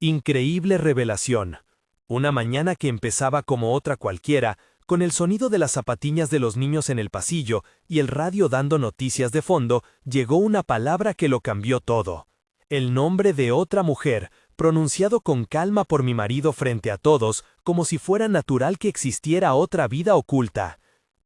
Increíble revelación. Una mañana que empezaba como otra cualquiera, con el sonido de las zapatiñas de los niños en el pasillo y el radio dando noticias de fondo, llegó una palabra que lo cambió todo. El nombre de otra mujer, pronunciado con calma por mi marido frente a todos, como si fuera natural que existiera otra vida oculta.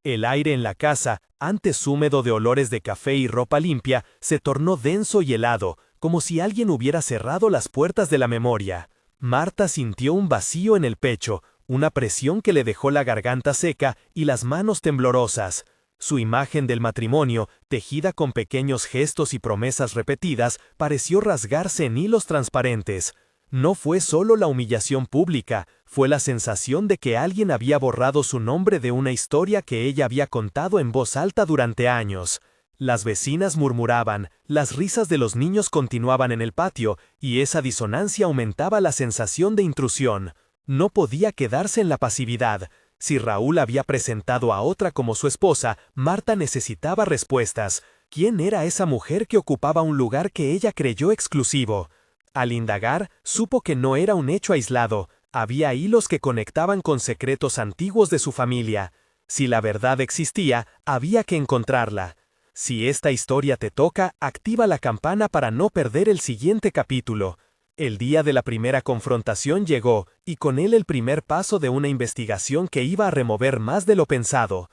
El aire en la casa, antes húmedo de olores de café y ropa limpia, se tornó denso y helado, como si alguien hubiera cerrado las puertas de la memoria. Marta sintió un vacío en el pecho, una presión que le dejó la garganta seca y las manos temblorosas. Su imagen del matrimonio, tejida con pequeños gestos y promesas repetidas, pareció rasgarse en hilos transparentes. No fue solo la humillación pública, fue la sensación de que alguien había borrado su nombre de una historia que ella había contado en voz alta durante años. Las vecinas murmuraban, las risas de los niños continuaban en el patio, y esa disonancia aumentaba la sensación de intrusión. No podía quedarse en la pasividad. Si Raúl había presentado a otra como su esposa, Marta necesitaba respuestas. ¿Quién era esa mujer que ocupaba un lugar que ella creyó exclusivo? Al indagar, supo que no era un hecho aislado. Había hilos que conectaban con secretos antiguos de su familia. Si la verdad existía, había que encontrarla. Si esta historia te toca, activa la campana para no perder el siguiente capítulo. El día de la primera confrontación llegó, y con él el primer paso de una investigación que iba a remover más de lo pensado.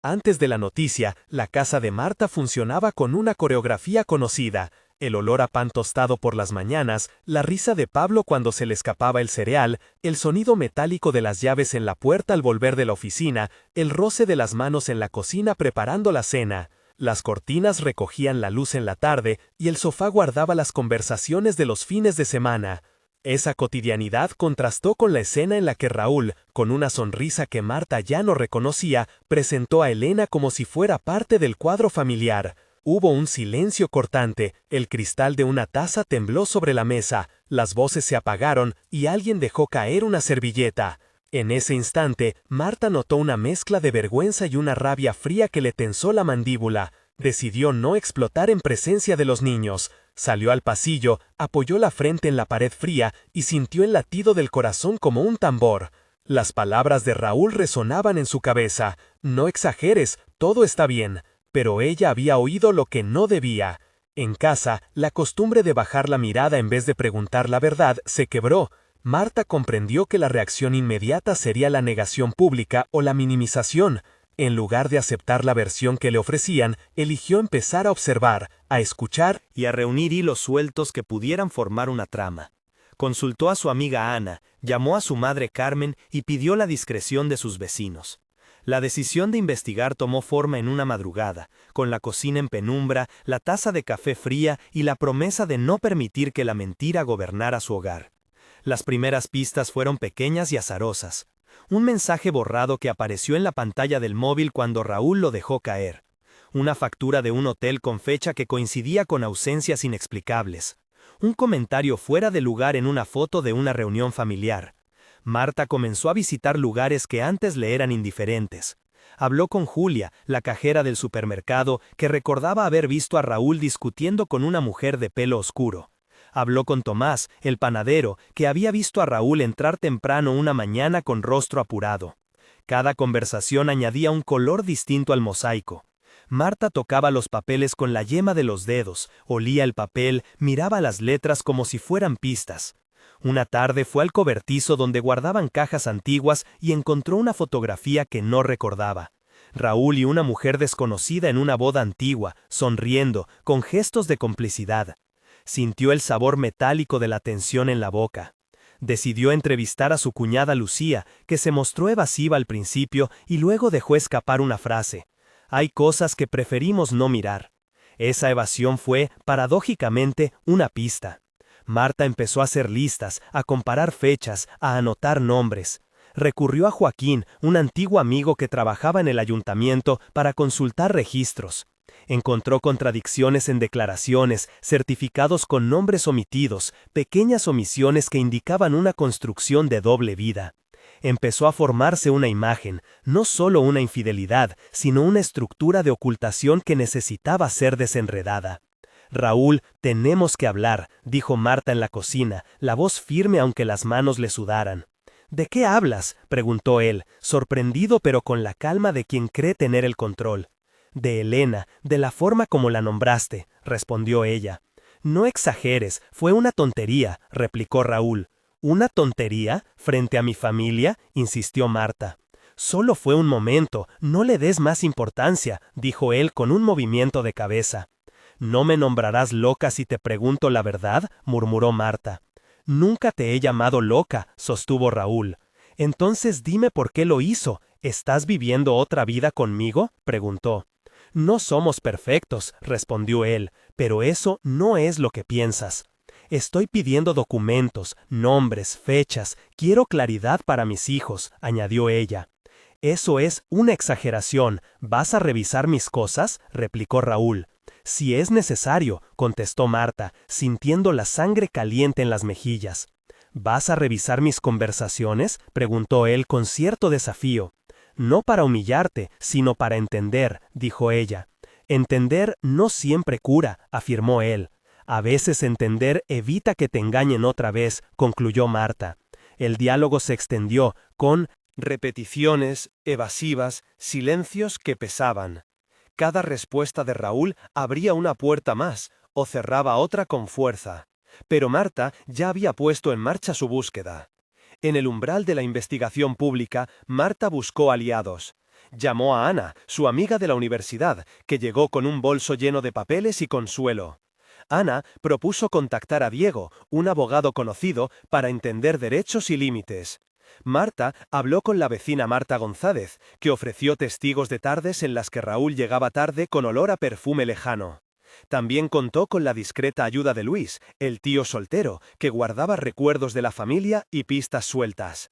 Antes de la noticia, la casa de Marta funcionaba con una coreografía conocida. El olor a pan tostado por las mañanas, la risa de Pablo cuando se le escapaba el cereal, el sonido metálico de las llaves en la puerta al volver de la oficina, el roce de las manos en la cocina preparando la cena. Las cortinas recogían la luz en la tarde y el sofá guardaba las conversaciones de los fines de semana. Esa cotidianidad contrastó con la escena en la que Raúl, con una sonrisa que Marta ya no reconocía, presentó a Elena como si fuera parte del cuadro familiar. Hubo un silencio cortante, el cristal de una taza tembló sobre la mesa, las voces se apagaron y alguien dejó caer una servilleta. En ese instante, Marta notó una mezcla de vergüenza y una rabia fría que le tensó la mandíbula. Decidió no explotar en presencia de los niños. Salió al pasillo, apoyó la frente en la pared fría y sintió el latido del corazón como un tambor. Las palabras de Raúl resonaban en su cabeza. No exageres, todo está bien. Pero ella había oído lo que no debía. En casa, la costumbre de bajar la mirada en vez de preguntar la verdad se quebró. Marta comprendió que la reacción inmediata sería la negación pública o la minimización. En lugar de aceptar la versión que le ofrecían, eligió empezar a observar, a escuchar y a reunir hilos sueltos que pudieran formar una trama. Consultó a su amiga Ana, llamó a su madre Carmen y pidió la discreción de sus vecinos. La decisión de investigar tomó forma en una madrugada, con la cocina en penumbra, la taza de café fría y la promesa de no permitir que la mentira gobernara su hogar. Las primeras pistas fueron pequeñas y azarosas. Un mensaje borrado que apareció en la pantalla del móvil cuando Raúl lo dejó caer. Una factura de un hotel con fecha que coincidía con ausencias inexplicables. Un comentario fuera de lugar en una foto de una reunión familiar. Marta comenzó a visitar lugares que antes le eran indiferentes. Habló con Julia, la cajera del supermercado, que recordaba haber visto a Raúl discutiendo con una mujer de pelo oscuro. Habló con Tomás, el panadero, que había visto a Raúl entrar temprano una mañana con rostro apurado. Cada conversación añadía un color distinto al mosaico. Marta tocaba los papeles con la yema de los dedos, olía el papel, miraba las letras como si fueran pistas. Una tarde fue al cobertizo donde guardaban cajas antiguas y encontró una fotografía que no recordaba. Raúl y una mujer desconocida en una boda antigua, sonriendo, con gestos de complicidad. Sintió el sabor metálico de la tensión en la boca. Decidió entrevistar a su cuñada Lucía, que se mostró evasiva al principio y luego dejó escapar una frase. Hay cosas que preferimos no mirar. Esa evasión fue, paradójicamente, una pista. Marta empezó a hacer listas, a comparar fechas, a anotar nombres. Recurrió a Joaquín, un antiguo amigo que trabajaba en el ayuntamiento, para consultar registros. Encontró contradicciones en declaraciones, certificados con nombres omitidos, pequeñas omisiones que indicaban una construcción de doble vida. Empezó a formarse una imagen, no solo una infidelidad, sino una estructura de ocultación que necesitaba ser desenredada. Raúl, tenemos que hablar, dijo Marta en la cocina, la voz firme aunque las manos le sudaran. ¿De qué hablas?, preguntó él, sorprendido pero con la calma de quien cree tener el control. De Elena, de la forma como la nombraste, respondió ella. No exageres, fue una tontería, replicó Raúl. ¿Una tontería? ¿Frente a mi familia?, insistió Marta. Solo fue un momento, no le des más importancia, dijo él con un movimiento de cabeza. ¿No me nombrarás loca si te pregunto la verdad?, murmuró Marta. Nunca te he llamado loca, sostuvo Raúl. Entonces dime por qué lo hizo. ¿Estás viviendo otra vida conmigo?, preguntó. No somos perfectos, respondió él, pero eso no es lo que piensas. Estoy pidiendo documentos, nombres, fechas, quiero claridad para mis hijos, añadió ella. Eso es una exageración. ¿Vas a revisar mis cosas?, replicó Raúl. Si es necesario, contestó Marta, sintiendo la sangre caliente en las mejillas. ¿Vas a revisar mis conversaciones?, preguntó él con cierto desafío. No para humillarte, sino para entender, dijo ella. Entender no siempre cura, afirmó él. A veces entender evita que te engañen otra vez, concluyó Marta. El diálogo se extendió, con repeticiones, evasivas, silencios que pesaban. Cada respuesta de Raúl abría una puerta más, o cerraba otra con fuerza. Pero Marta ya había puesto en marcha su búsqueda. En el umbral de la investigación pública, Marta buscó aliados. Llamó a Ana, su amiga de la universidad, que llegó con un bolso lleno de papeles y consuelo. Ana propuso contactar a Diego, un abogado conocido, para entender derechos y límites. Marta habló con la vecina Marta González, que ofreció testigos de tardes en las que Raúl llegaba tarde con olor a perfume lejano. También contó con la discreta ayuda de Luis, el tío soltero, que guardaba recuerdos de la familia y pistas sueltas.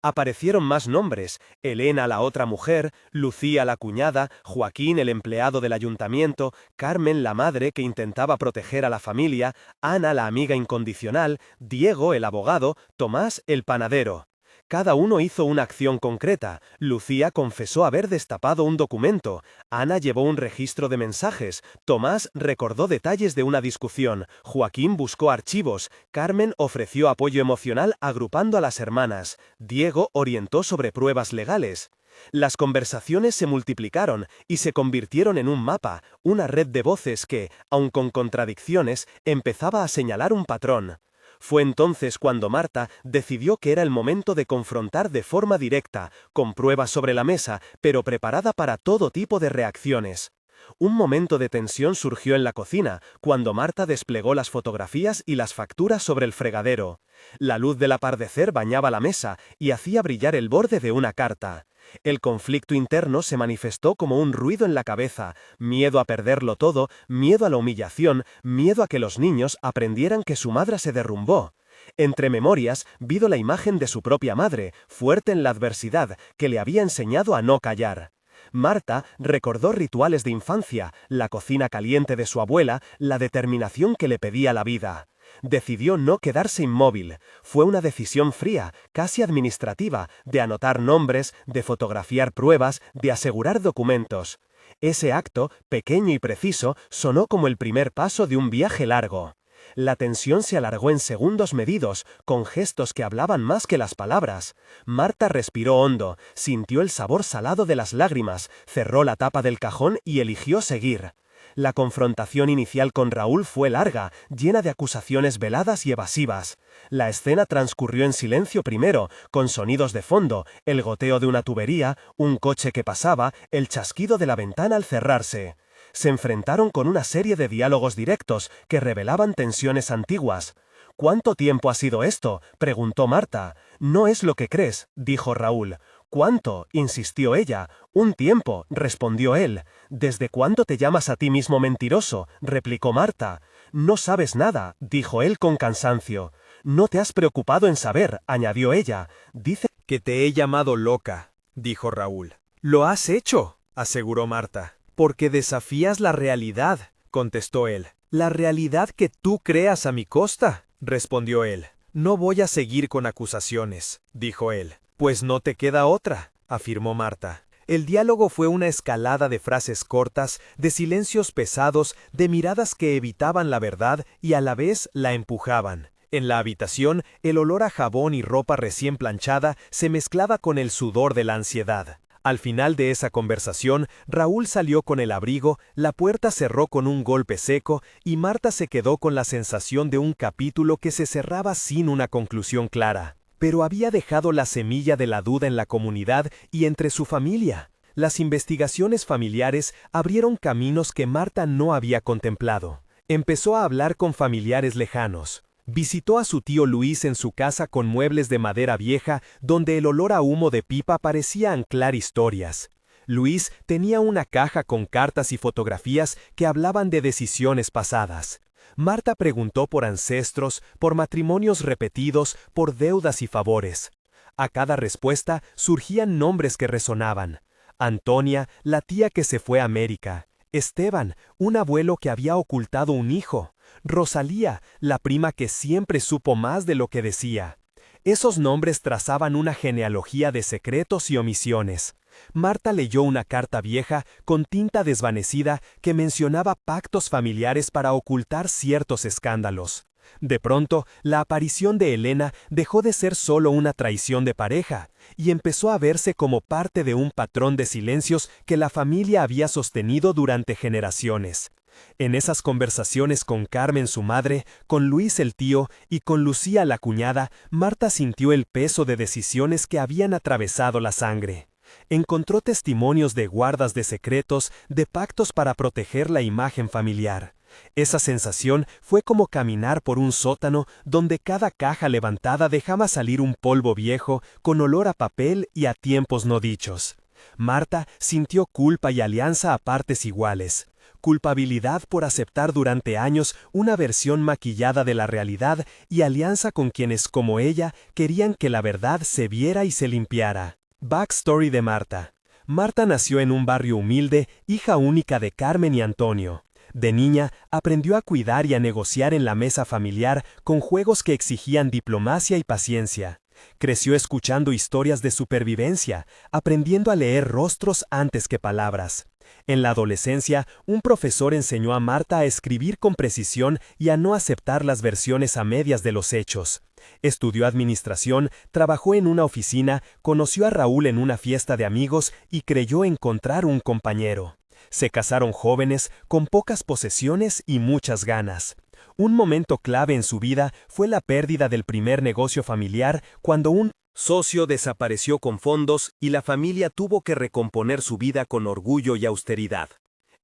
Aparecieron más nombres: Elena la otra mujer, Lucía la cuñada, Joaquín el empleado del ayuntamiento, Carmen la madre que intentaba proteger a la familia, Ana la amiga incondicional, Diego el abogado, Tomás el panadero. Cada uno hizo una acción concreta. Lucía confesó haber destapado un documento, Ana llevó un registro de mensajes, Tomás recordó detalles de una discusión, Joaquín buscó archivos, Carmen ofreció apoyo emocional agrupando a las hermanas, Diego orientó sobre pruebas legales. Las conversaciones se multiplicaron y se convirtieron en un mapa, una red de voces que, aun con contradicciones, empezaba a señalar un patrón. Fue entonces cuando Marta decidió que era el momento de confrontar de forma directa, con pruebas sobre la mesa, pero preparada para todo tipo de reacciones. Un momento de tensión surgió en la cocina, cuando Marta desplegó las fotografías y las facturas sobre el fregadero. La luz del atardecer bañaba la mesa y hacía brillar el borde de una carta. El conflicto interno se manifestó como un ruido en la cabeza, miedo a perderlo todo, miedo a la humillación, miedo a que los niños aprendieran que su madre se derrumbó. Entre memorias, vio la imagen de su propia madre, fuerte en la adversidad, que le había enseñado a no callar. Marta recordó rituales de infancia, la cocina caliente de su abuela, la determinación que le pedía la vida. Decidió no quedarse inmóvil. Fue una decisión fría, casi administrativa, de anotar nombres, de fotografiar pruebas, de asegurar documentos. Ese acto, pequeño y preciso, sonó como el primer paso de un viaje largo. La tensión se alargó en segundos medidos, con gestos que hablaban más que las palabras. Marta respiró hondo, sintió el sabor salado de las lágrimas, cerró la tapa del cajón y eligió seguir. La confrontación inicial con Raúl fue larga, llena de acusaciones veladas y evasivas. La escena transcurrió en silencio primero, con sonidos de fondo, el goteo de una tubería, un coche que pasaba, el chasquido de la ventana al cerrarse. Se enfrentaron con una serie de diálogos directos que revelaban tensiones antiguas. ¿Cuánto tiempo ha sido esto?, preguntó Marta. No es lo que crees, dijo Raúl. ¿Cuánto?, insistió ella. Un tiempo, respondió él. ¿Desde cuándo te llamas a ti mismo mentiroso?, replicó Marta. No sabes nada, dijo él con cansancio. No te has preocupado en saber, añadió ella. Dice que te he llamado loca, dijo Raúl. Lo has hecho, aseguró Marta. Porque desafías la realidad, contestó él. La realidad que tú creas a mi costa, respondió él. No voy a seguir con acusaciones, dijo él. Pues no te queda otra, afirmó Marta. El diálogo fue una escalada de frases cortas, de silencios pesados, de miradas que evitaban la verdad y a la vez la empujaban. En la habitación, el olor a jabón y ropa recién planchada se mezclaba con el sudor de la ansiedad. Al final de esa conversación, Raúl salió con el abrigo, la puerta cerró con un golpe seco y Marta se quedó con la sensación de un capítulo que se cerraba sin una conclusión clara. Pero había dejado la semilla de la duda en la comunidad y entre su familia. Las investigaciones familiares abrieron caminos que Marta no había contemplado. Empezó a hablar con familiares lejanos. Visitó a su tío Luis en su casa con muebles de madera vieja, donde el olor a humo de pipa parecía anclar historias. Luis tenía una caja con cartas y fotografías que hablaban de decisiones pasadas. Marta preguntó por ancestros, por matrimonios repetidos, por deudas y favores. A cada respuesta surgían nombres que resonaban. Antonia, la tía que se fue a América. Esteban, un abuelo que había ocultado un hijo. Rosalía, la prima que siempre supo más de lo que decía. Esos nombres trazaban una genealogía de secretos y omisiones. Marta leyó una carta vieja, con tinta desvanecida, que mencionaba pactos familiares para ocultar ciertos escándalos. De pronto, la aparición de Elena dejó de ser solo una traición de pareja, y empezó a verse como parte de un patrón de silencios que la familia había sostenido durante generaciones. En esas conversaciones con Carmen su madre, con Luis el tío y con Lucía la cuñada, Marta sintió el peso de decisiones que habían atravesado la sangre. Encontró testimonios de guardas de secretos, de pactos para proteger la imagen familiar. Esa sensación fue como caminar por un sótano donde cada caja levantada dejaba salir un polvo viejo con olor a papel y a tiempos no dichos. Marta sintió culpa y alianza a partes iguales. Culpabilidad por aceptar durante años una versión maquillada de la realidad y alianza con quienes como ella querían que la verdad se viera y se limpiara. Backstory de Marta. Marta nació en un barrio humilde, hija única de Carmen y Antonio. De niña, aprendió a cuidar y a negociar en la mesa familiar con juegos que exigían diplomacia y paciencia. Creció escuchando historias de supervivencia, aprendiendo a leer rostros antes que palabras. En la adolescencia, un profesor enseñó a Marta a escribir con precisión y a no aceptar las versiones a medias de los hechos. Estudió administración, trabajó en una oficina, conoció a Raúl en una fiesta de amigos y creyó encontrar un compañero. Se casaron jóvenes, con pocas posesiones y muchas ganas. Un momento clave en su vida fue la pérdida del primer negocio familiar cuando un socio desapareció con fondos y la familia tuvo que recomponer su vida con orgullo y austeridad.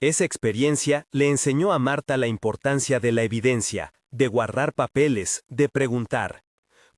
Esa experiencia le enseñó a Marta la importancia de la evidencia, de guardar papeles, de preguntar.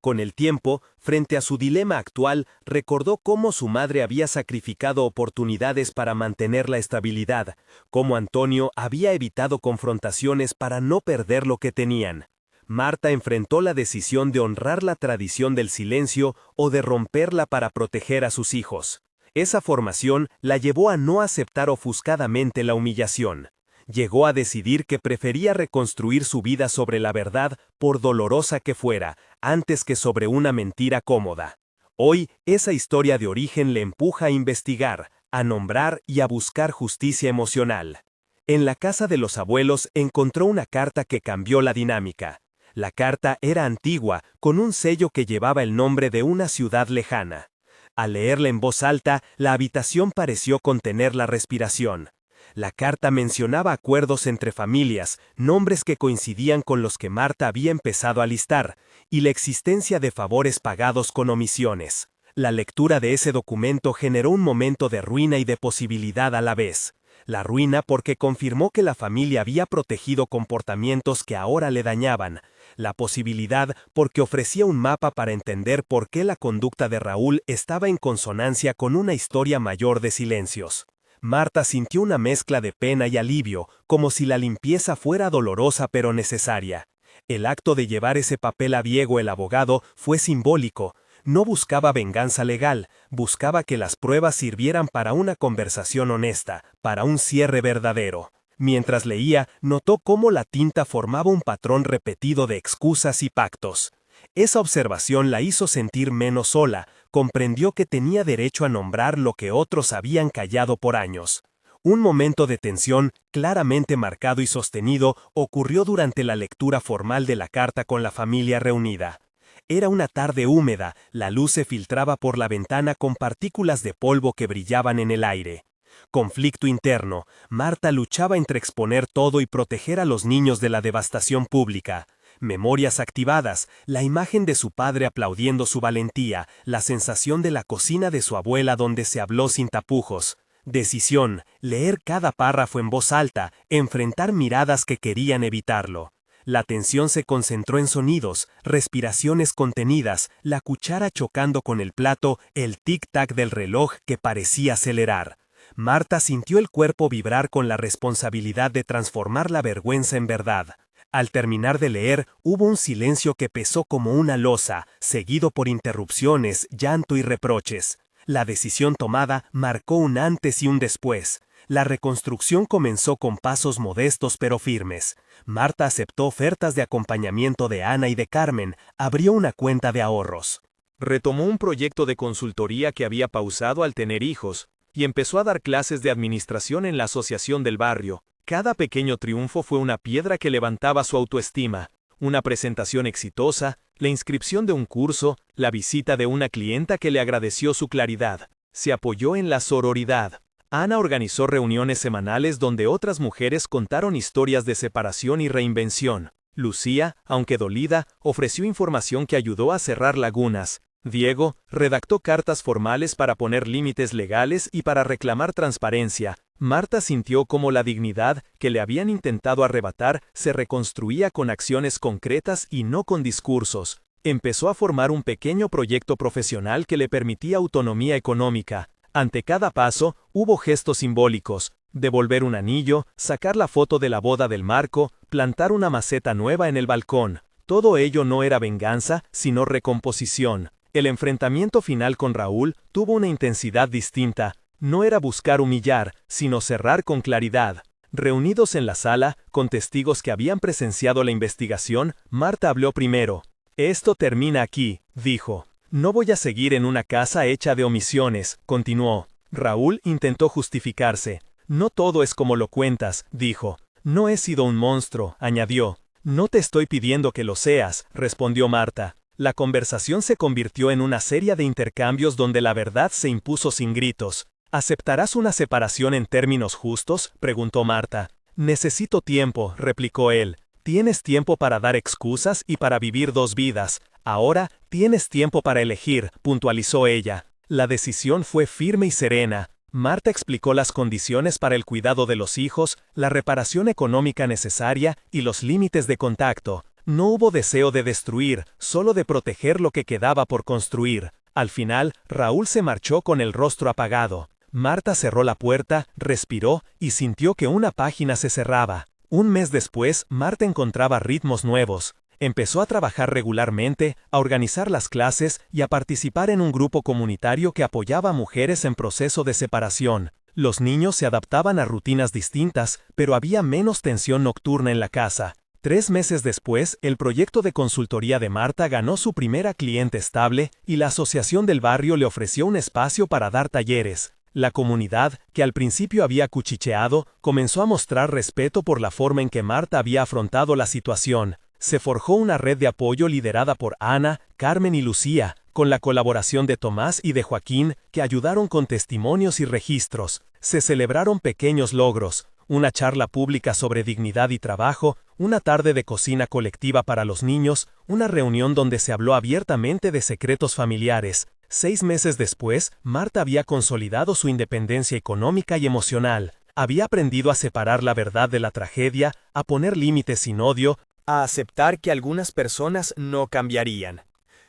Con el tiempo, frente a su dilema actual, recordó cómo su madre había sacrificado oportunidades para mantener la estabilidad, cómo Antonio había evitado confrontaciones para no perder lo que tenían. Marta enfrentó la decisión de honrar la tradición del silencio o de romperla para proteger a sus hijos. Esa formación la llevó a no aceptar ofuscadamente la humillación. Llegó a decidir que prefería reconstruir su vida sobre la verdad, por dolorosa que fuera, antes que sobre una mentira cómoda. Hoy, esa historia de origen le empuja a investigar, a nombrar y a buscar justicia emocional. En la casa de los abuelos encontró una carta que cambió la dinámica. La carta era antigua, con un sello que llevaba el nombre de una ciudad lejana. Al leerla en voz alta, la habitación pareció contener la respiración. La carta mencionaba acuerdos entre familias, nombres que coincidían con los que Marta había empezado a listar, y la existencia de favores pagados con omisiones. La lectura de ese documento generó un momento de ruina y de posibilidad a la vez. La ruina porque confirmó que la familia había protegido comportamientos que ahora le dañaban. La posibilidad porque ofrecía un mapa para entender por qué la conducta de Raúl estaba en consonancia con una historia mayor de silencios. Marta sintió una mezcla de pena y alivio, como si la limpieza fuera dolorosa pero necesaria. El acto de llevar ese papel a Diego el abogado fue simbólico. No buscaba venganza legal, buscaba que las pruebas sirvieran para una conversación honesta, para un cierre verdadero. Mientras leía, notó cómo la tinta formaba un patrón repetido de excusas y pactos. Esa observación la hizo sentir menos sola, comprendió que tenía derecho a nombrar lo que otros habían callado por años. Un momento de tensión, claramente marcado y sostenido, ocurrió durante la lectura formal de la carta con la familia reunida. Era una tarde húmeda, la luz se filtraba por la ventana con partículas de polvo que brillaban en el aire. Conflicto interno, Marta luchaba entre exponer todo y proteger a los niños de la devastación pública. Memorias activadas, la imagen de su padre aplaudiendo su valentía, la sensación de la cocina de su abuela donde se habló sin tapujos. Decisión, leer cada párrafo en voz alta, enfrentar miradas que querían evitarlo. La atención se concentró en sonidos, respiraciones contenidas, la cuchara chocando con el plato, el tic-tac del reloj que parecía acelerar. Marta sintió el cuerpo vibrar con la responsabilidad de transformar la vergüenza en verdad. Al terminar de leer, hubo un silencio que pesó como una losa, seguido por interrupciones, llanto y reproches. La decisión tomada marcó un antes y un después. La reconstrucción comenzó con pasos modestos pero firmes. Marta aceptó ofertas de acompañamiento de Ana y de Carmen, abrió una cuenta de ahorros. Retomó un proyecto de consultoría que había pausado al tener hijos, y empezó a dar clases de administración en la asociación del barrio. Cada pequeño triunfo fue una piedra que levantaba su autoestima. Una presentación exitosa, la inscripción de un curso, la visita de una clienta que le agradeció su claridad. Se apoyó en la sororidad. Ana organizó reuniones semanales donde otras mujeres contaron historias de separación y reinvención. Lucía, aunque dolida, ofreció información que ayudó a cerrar lagunas. Diego redactó cartas formales para poner límites legales y para reclamar transparencia. Marta sintió cómo la dignidad que le habían intentado arrebatar se reconstruía con acciones concretas y no con discursos. Empezó a formar un pequeño proyecto profesional que le permitía autonomía económica. Ante cada paso, hubo gestos simbólicos: devolver un anillo, sacar la foto de la boda del Marco, plantar una maceta nueva en el balcón. Todo ello no era venganza, sino recomposición. El enfrentamiento final con Raúl tuvo una intensidad distinta. No era buscar humillar, sino cerrar con claridad. Reunidos en la sala, con testigos que habían presenciado la investigación, Marta habló primero. «Esto termina aquí», dijo. «No voy a seguir en una casa hecha de omisiones», continuó. Raúl intentó justificarse. «No todo es como lo cuentas», dijo. «No he sido un monstruo», añadió. «No te estoy pidiendo que lo seas», respondió Marta. La conversación se convirtió en una serie de intercambios donde la verdad se impuso sin gritos. «¿Aceptarás una separación en términos justos?», preguntó Marta. «Necesito tiempo», replicó él. «Tienes tiempo para dar excusas y para vivir dos vidas. Ahora tienes tiempo para elegir», puntualizó ella. La decisión fue firme y serena. Marta explicó las condiciones para el cuidado de los hijos, la reparación económica necesaria y los límites de contacto. No hubo deseo de destruir, solo de proteger lo que quedaba por construir. Al final, Raúl se marchó con el rostro apagado. Marta cerró la puerta, respiró y sintió que una página se cerraba. Un mes después, Marta encontraba ritmos nuevos. Empezó a trabajar regularmente, a organizar las clases y a participar en un grupo comunitario que apoyaba a mujeres en proceso de separación. Los niños se adaptaban a rutinas distintas, pero había menos tensión nocturna en la casa. 3 meses después, el proyecto de consultoría de Marta ganó su primera cliente estable y la asociación del barrio le ofreció un espacio para dar talleres. La comunidad, que al principio había cuchicheado, comenzó a mostrar respeto por la forma en que Marta había afrontado la situación. Se forjó una red de apoyo liderada por Ana, Carmen y Lucía, con la colaboración de Tomás y de Joaquín, que ayudaron con testimonios y registros. Se celebraron pequeños logros. Una charla pública sobre dignidad y trabajo, una tarde de cocina colectiva para los niños, una reunión donde se habló abiertamente de secretos familiares. 6 meses después, Marta había consolidado su independencia económica y emocional. Había aprendido a separar la verdad de la tragedia, a poner límites sin odio, a aceptar que algunas personas no cambiarían.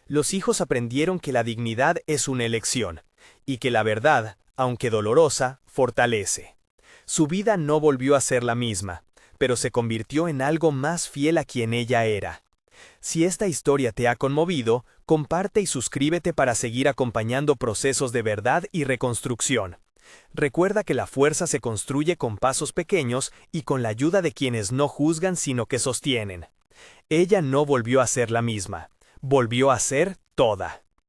Los hijos aprendieron que la dignidad es una elección, y que la verdad, aunque dolorosa, fortalece. Su vida no volvió a ser la misma, pero se convirtió en algo más fiel a quien ella era. Si esta historia te ha conmovido, comparte y suscríbete para seguir acompañando procesos de verdad y reconstrucción. Recuerda que la fuerza se construye con pasos pequeños y con la ayuda de quienes no juzgan sino que sostienen. Ella no volvió a ser la misma, volvió a ser toda.